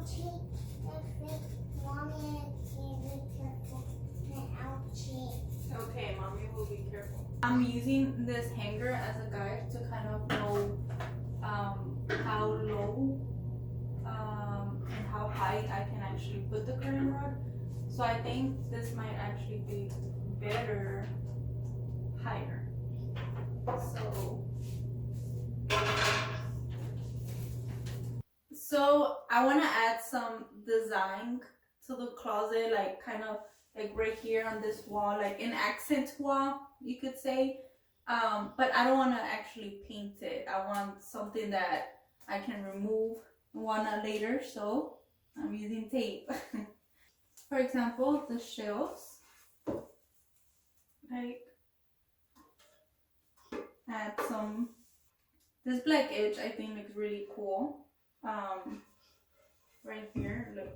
ouchie. Mommy, be careful. Ouchie. Okay, mommy will be careful. I'm using this hanger as a guide to kind of know how low and how high I can actually put the curtain rod. So I think this might actually be better higher. So I want to add some design to the closet, like kind of like right here on this wall, like an accent wall, you could say. But I don't want to actually paint it. I want something that I can remove later, so I'm using tape. For example, the shelves, like add some, this black edge I think looks really cool. Right here, look.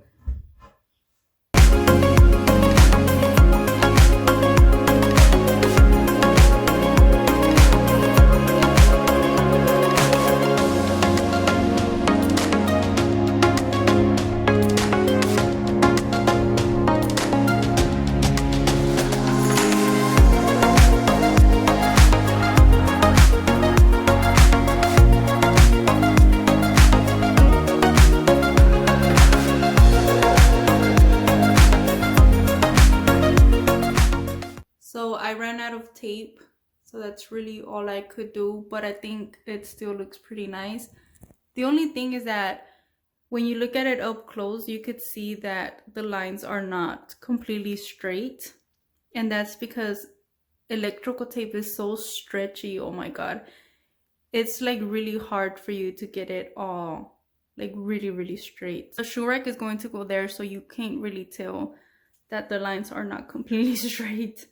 So I ran out of tape, so that's really all I could do, but I think it still looks pretty nice. The only thing is that when you look at it up close, you could see that the lines are not completely straight, and that's because electrical tape is so stretchy. Oh my god, it's like really hard for you to get it all like really straight. The shoe rack is going to go there, so you can't really tell that the lines are not completely straight.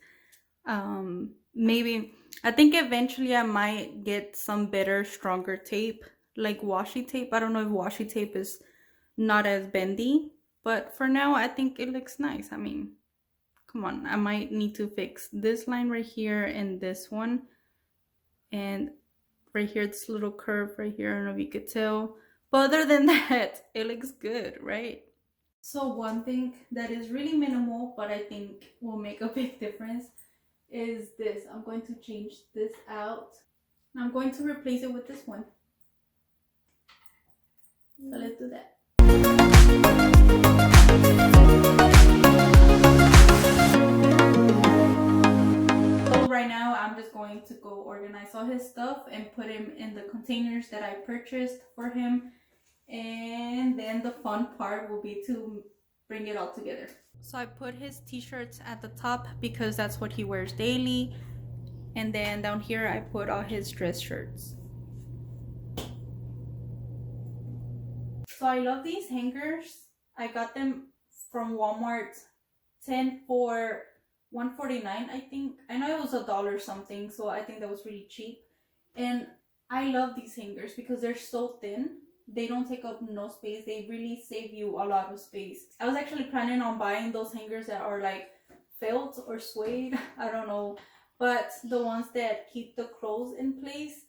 Maybe I think eventually I might get some better, stronger tape, like washi tape. I don't know if washi tape is not as bendy, but for now I think it looks nice. I mean, come on, I might need to fix this line right here and this one, and right here, this little curve right here. I don't know if you could tell, but other than that, it looks good, right? So one thing that is really minimal, but I think will make a big difference is this. I'm going to change this out. I'm going to replace it with this one. So let's do that. So right now I'm just going to go organize all his stuff and put him in the containers that I purchased for him. And then the fun part will be to bring it all together. So I put his t-shirts at the top because that's what he wears daily. And then down here I put all his dress shirts. So I love these hangers. I got them from Walmart, 10 for $1.49, I think. I know it was $1 something, so I think that was really cheap. And I love these hangers because they're so thin. They don't take up no space. They really save you a lot of space. I was actually planning on buying those hangers that are like felt or suede. I don't know. But the ones that keep the clothes in place.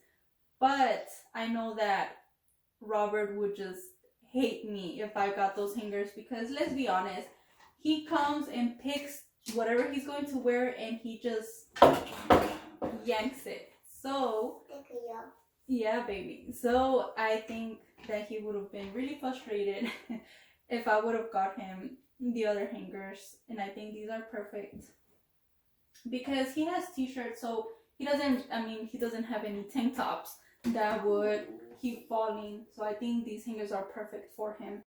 But I know that Robert would just hate me if I got those hangers because let's be honest, he comes and picks whatever he's going to wear and he just yanks it. So yeah, baby. So I think that he would have been really frustrated if I would have got him the other hangers, and I think these are perfect because he has t-shirts, so he doesn't have any tank tops that would keep falling, so I think these hangers are perfect for him.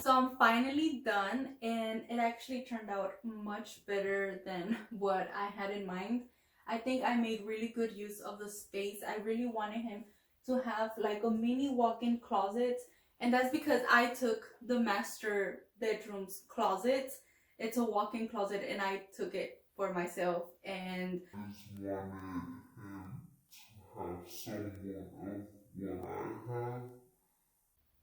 So I'm finally done, and it actually turned out much better than what I had in mind. I think I made really good use of the space. I really wanted him to have like a mini walk-in closet, and that's because I took the master bedroom's closet. It's a walk-in closet and I took it for myself, and I just wanted him to have somewhat of what I have.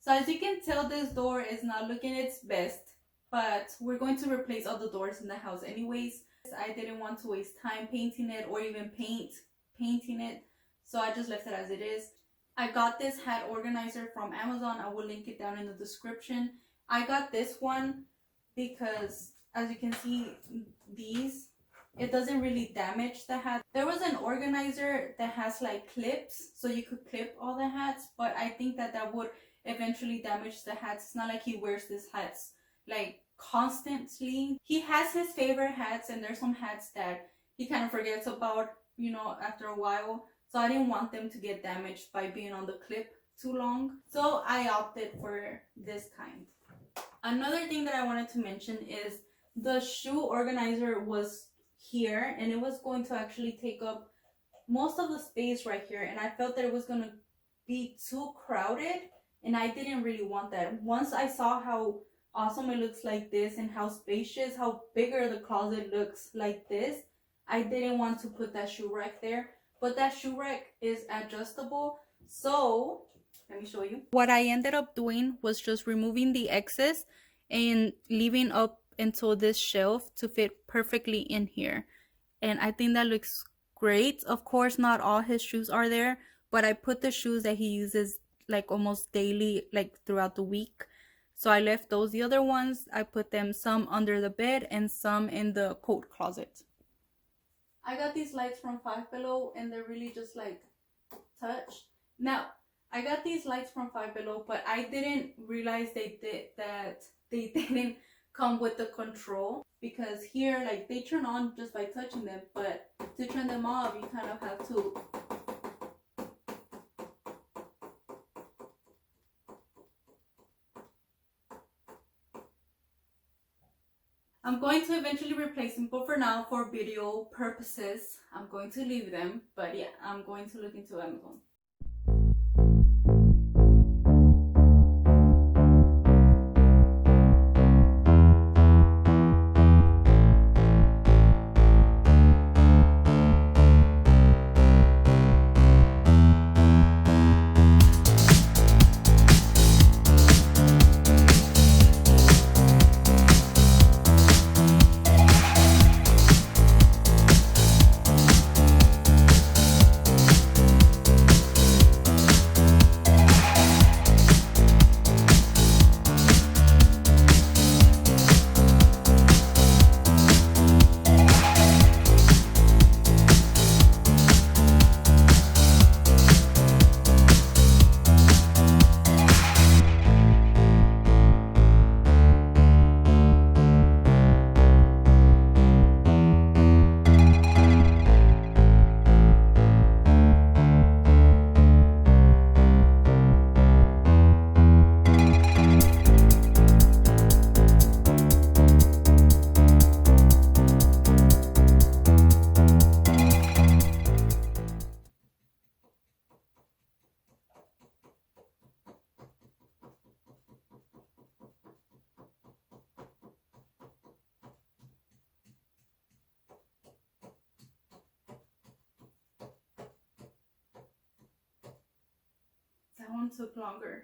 So as you can tell, this door is not looking its best, but we're going to replace all the doors in the house anyways. I didn't want to waste time painting it or even painting it, so I just left it as it is. I got this hat organizer from Amazon. I will link it down in the description. I got this one because, as you can see, it doesn't really damage the hat. There was an organizer that has like clips, so you could clip all the hats, but I think that would eventually damage the hats. It's not like he wears these hats like constantly. He has his favorite hats, and there's some hats that he kind of forgets about, after a while. So I didn't want them to get damaged by being on the clip too long. So I opted for this kind. Another thing that I wanted to mention is the shoe organizer was here, and it was going to actually take up most of the space right here, and I felt that it was going to be too crowded, and I didn't really want that. Once I saw how awesome it looks like this and how spacious, how bigger the closet looks like this, I didn't want to put that shoe rack there. But that shoe rack is adjustable, so let me show you. What I ended up doing was just removing the excess and leaving up until this shelf to fit perfectly in here. And I think that looks great. Of course, not all his shoes are there, but I put the shoes that he uses like almost daily, like throughout the week. So I left those. The other ones, I put them some under the bed and some in the coat closet. I got these lights from Five Below, and they're really just like touch. Now, I got these lights from Five Below, but I didn't realize they didn't come with the control, because here, like, they turn on just by touching them, but to turn them off, you kind of have to I'm going to eventually replace them, but for now, for video purposes, I'm going to leave them. But yeah, I'm going to look into Amazon. That one took longer.